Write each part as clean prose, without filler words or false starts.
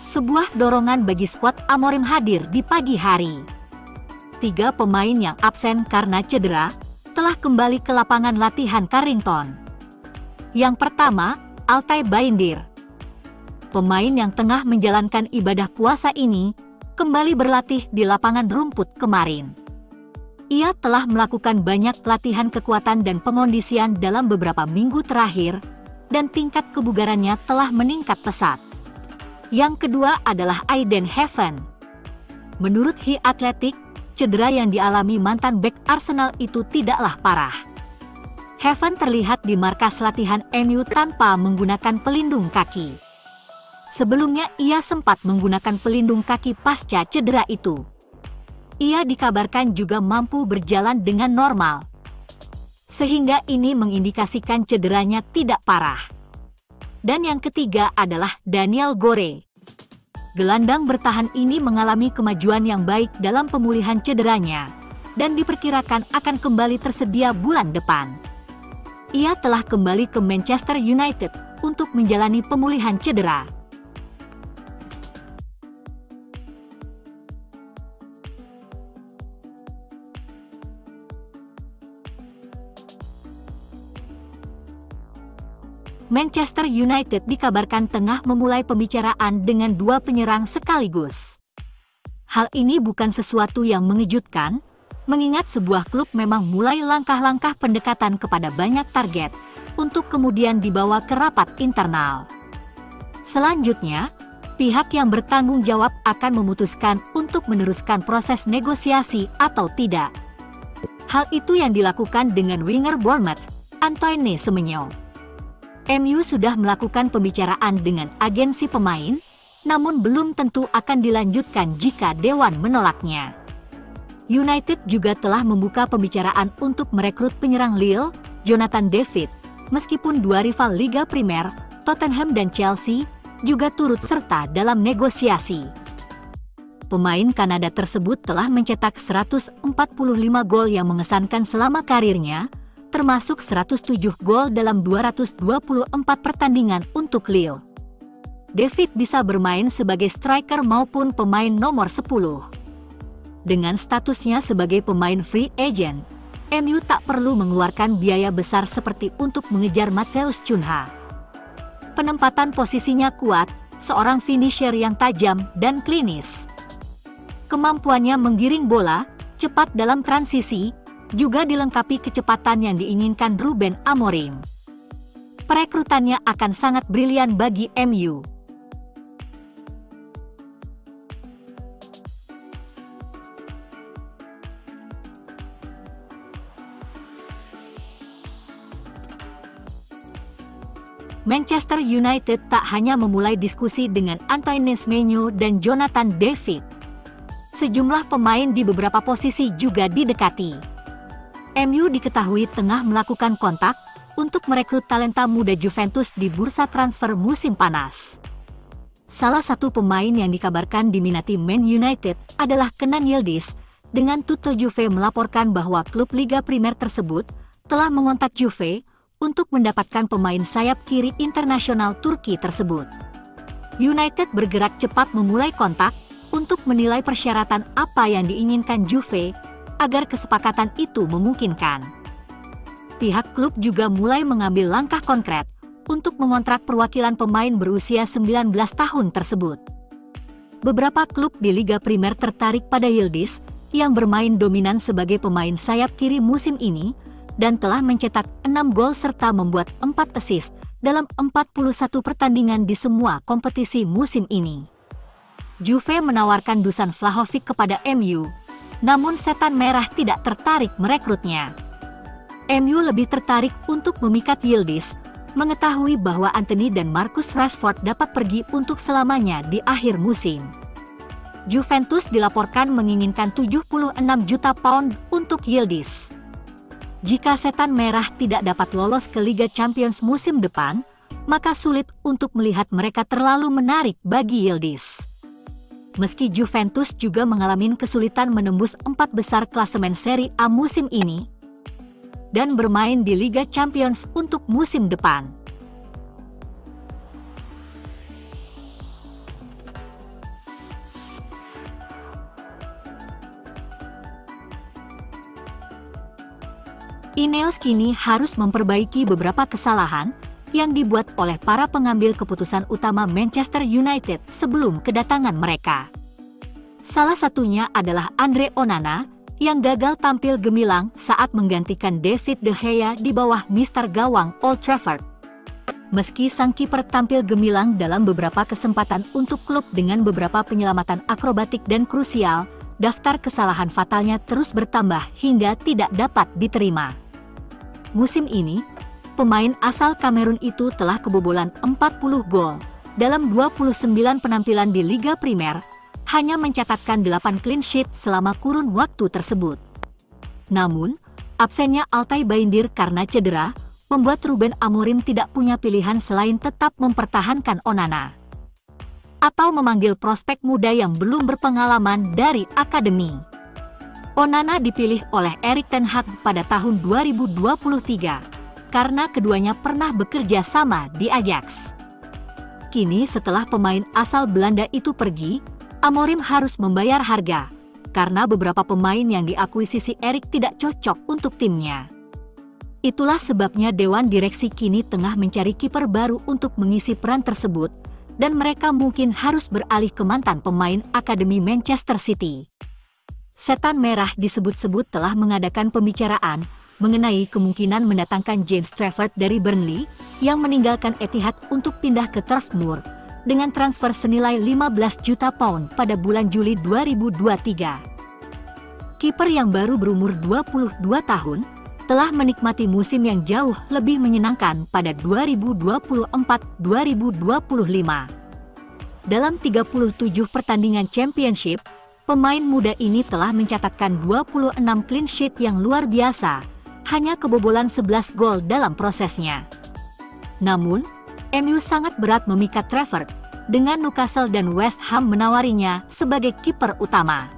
Sebuah dorongan bagi skuad Amorim hadir di pagi hari. 3 pemain yang absen karena cedera telah kembali ke lapangan latihan Carrington. Yang pertama, Altay Bayindir. Pemain yang tengah menjalankan ibadah puasa ini kembali berlatih di lapangan rumput kemarin. Ia telah melakukan banyak latihan kekuatan dan pengondisian dalam beberapa minggu terakhir, dan tingkat kebugarannya telah meningkat pesat. Yang kedua adalah Aiden Heaven. Menurut The Athletic, cedera yang dialami mantan bek Arsenal itu tidaklah parah. Heaven terlihat di markas latihan MU tanpa menggunakan pelindung kaki. Sebelumnya ia sempat menggunakan pelindung kaki pasca cedera itu. Ia dikabarkan juga mampu berjalan dengan normal, sehingga ini mengindikasikan cederanya tidak parah. Dan yang ketiga adalah Daniel Gore. Gelandang bertahan ini mengalami kemajuan yang baik dalam pemulihan cederanya, dan diperkirakan akan kembali tersedia bulan depan. Ia telah kembali ke Manchester United untuk menjalani pemulihan cedera. Manchester United dikabarkan tengah memulai pembicaraan dengan 2 penyerang sekaligus. Hal ini bukan sesuatu yang mengejutkan, mengingat sebuah klub memang mulai langkah-langkah pendekatan kepada banyak target untuk kemudian dibawa ke rapat internal. Selanjutnya, pihak yang bertanggung jawab akan memutuskan untuk meneruskan proses negosiasi atau tidak. Hal itu yang dilakukan dengan winger Bournemouth, Antoine Semenyo. MU sudah melakukan pembicaraan dengan agensi pemain, namun belum tentu akan dilanjutkan jika Dewan menolaknya. United juga telah membuka pembicaraan untuk merekrut penyerang Lille, Jonathan David, meskipun 2 rival Liga Primer, Tottenham dan Chelsea, juga turut serta dalam negosiasi. Pemain Kanada tersebut telah mencetak 145 gol yang mengesankan selama karirnya, termasuk 107 gol dalam 224 pertandingan untuk Lille. David bisa bermain sebagai striker maupun pemain nomor 10. Dengan statusnya sebagai pemain free agent, MU tak perlu mengeluarkan biaya besar seperti untuk mengejar Matheus Cunha. Penempatan posisinya kuat, seorang finisher yang tajam dan klinis. Kemampuannya menggiring bola, cepat dalam transisi, juga dilengkapi kecepatan yang diinginkan Ruben Amorim. Perekrutannya akan sangat brilian bagi MU. Manchester United tak hanya memulai diskusi dengan Antoine Semenyo dan Jonathan David. Sejumlah pemain di beberapa posisi juga didekati. MU diketahui tengah melakukan kontak untuk merekrut talenta muda Juventus di bursa transfer musim panas. Salah satu pemain yang dikabarkan diminati Man United adalah Kenan Yildiz, dengan Tutto Juve melaporkan bahwa klub Liga Primer tersebut telah mengontak Juve untuk mendapatkan pemain sayap kiri internasional Turki tersebut. United bergerak cepat memulai kontak untuk menilai persyaratan apa yang diinginkan Juve agar kesepakatan itu memungkinkan. Pihak klub juga mulai mengambil langkah konkret untuk mengontrak perwakilan pemain berusia 19 tahun tersebut. Beberapa klub di Liga Primer tertarik pada Yildiz yang bermain dominan sebagai pemain sayap kiri musim ini dan telah mencetak 6 gol serta membuat 4 assist dalam 41 pertandingan di semua kompetisi musim ini. Juve menawarkan Dusan Vlahovic kepada MU, namun Setan Merah tidak tertarik merekrutnya. MU lebih tertarik untuk memikat Yildiz, mengetahui bahwa Antony dan Marcus Rashford dapat pergi untuk selamanya di akhir musim. Juventus dilaporkan menginginkan 76 juta pound untuk Yildiz. Jika Setan Merah tidak dapat lolos ke Liga Champions musim depan, maka sulit untuk melihat mereka terlalu menarik bagi Yildiz. Meski Juventus juga mengalami kesulitan menembus 4 besar klasemen Serie A musim ini dan bermain di Liga Champions untuk musim depan. Ineos kini harus memperbaiki beberapa kesalahan yang dibuat oleh para pengambil keputusan utama Manchester United sebelum kedatangan mereka. Salah satunya adalah Andre Onana yang gagal tampil gemilang saat menggantikan David De Gea di bawah Mister Gawang Old Trafford. Meski sang kiper tampil gemilang dalam beberapa kesempatan untuk klub dengan beberapa penyelamatan akrobatik dan krusial, daftar kesalahan fatalnya terus bertambah hingga tidak dapat diterima. Musim ini, pemain asal Kamerun itu telah kebobolan 40 gol dalam 29 penampilan di Liga Primer, hanya mencatatkan 8 clean sheet selama kurun waktu tersebut. Namun, absennya Altay Bayindir karena cedera membuat Ruben Amorim tidak punya pilihan selain tetap mempertahankan Onana atau memanggil prospek muda yang belum berpengalaman dari akademi. Onana dipilih oleh Erik ten Hag pada tahun 2023 karena keduanya pernah bekerja sama di Ajax. Kini setelah pemain asal Belanda itu pergi, Amorim harus membayar harga karena beberapa pemain yang diakuisisi Erik tidak cocok untuk timnya. Itulah sebabnya Dewan Direksi kini tengah mencari kiper baru untuk mengisi peran tersebut, dan mereka mungkin harus beralih ke mantan pemain Akademi Manchester City. Setan Merah disebut-sebut telah mengadakan pembicaraan mengenai kemungkinan mendatangkan James Trafford dari Burnley yang meninggalkan Etihad untuk pindah ke Turf Moor dengan transfer senilai 15 juta pound pada bulan Juli 2023. Kiper yang baru berumur 22 tahun telah menikmati musim yang jauh lebih menyenangkan pada 2024-2025. Dalam 37 pertandingan Championship, pemain muda ini telah mencatatkan 26 clean sheet yang luar biasa, hanya kebobolan 11 gol dalam prosesnya. Namun, MU sangat berat memikat Trafford, dengan Newcastle dan West Ham menawarinya sebagai kiper utama.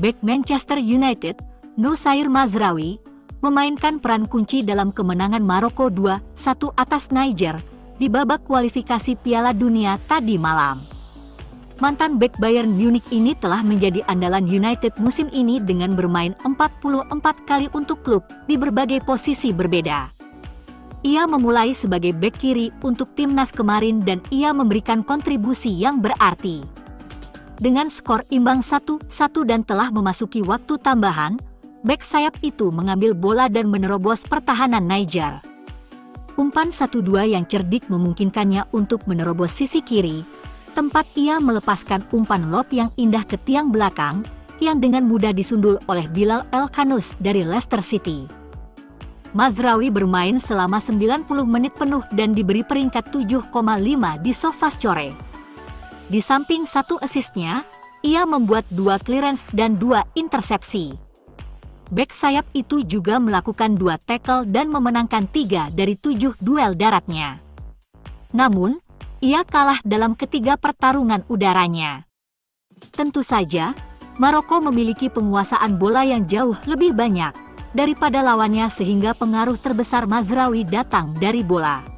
Bek Manchester United, Noussair Mazraoui, memainkan peran kunci dalam kemenangan Maroko 2-1 atas Niger di babak kualifikasi Piala Dunia tadi malam. Mantan bek Bayern Munich ini telah menjadi andalan United musim ini dengan bermain 44 kali untuk klub di berbagai posisi berbeda. Ia memulai sebagai bek kiri untuk timnas kemarin dan ia memberikan kontribusi yang berarti. Dengan skor imbang 1-1 dan telah memasuki waktu tambahan, bek sayap itu mengambil bola dan menerobos pertahanan Niger. Umpan 1-2 yang cerdik memungkinkannya untuk menerobos sisi kiri, tempat ia melepaskan umpan lob yang indah ke tiang belakang, yang dengan mudah disundul oleh Bilal El-Khanous dari Leicester City. Mazraoui bermain selama 90 menit penuh dan diberi peringkat 7,5 di SofaScore. Di samping 1 assist-nya, ia membuat 2 clearance dan 2 intersepsi. Bek sayap itu juga melakukan 2 tackle dan memenangkan 3 dari 7 duel daratnya. Namun, ia kalah dalam ketiga pertarungan udaranya. Tentu saja, Maroko memiliki penguasaan bola yang jauh lebih banyak daripada lawannya sehingga pengaruh terbesar Mazraoui datang dari bola.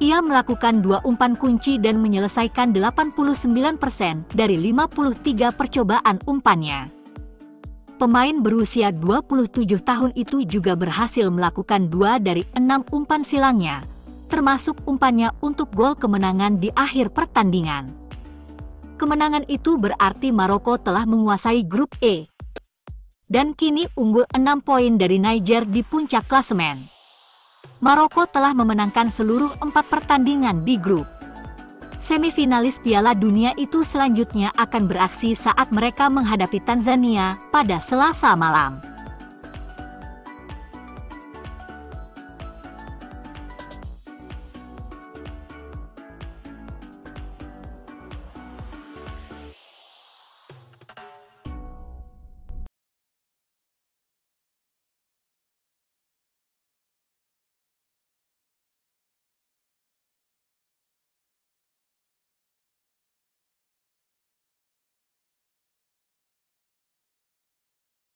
Ia melakukan 2 umpan kunci dan menyelesaikan 89% dari 53 percobaan umpannya. Pemain berusia 27 tahun itu juga berhasil melakukan 2 dari 6 umpan silangnya, termasuk umpannya untuk gol kemenangan di akhir pertandingan. Kemenangan itu berarti Maroko telah menguasai grup E dan kini unggul 6 poin dari Niger di puncak klasemen. Maroko telah memenangkan seluruh 4 pertandingan di grup. Semifinalis Piala Dunia itu selanjutnya akan beraksi saat mereka menghadapi Tanzania pada Selasa malam.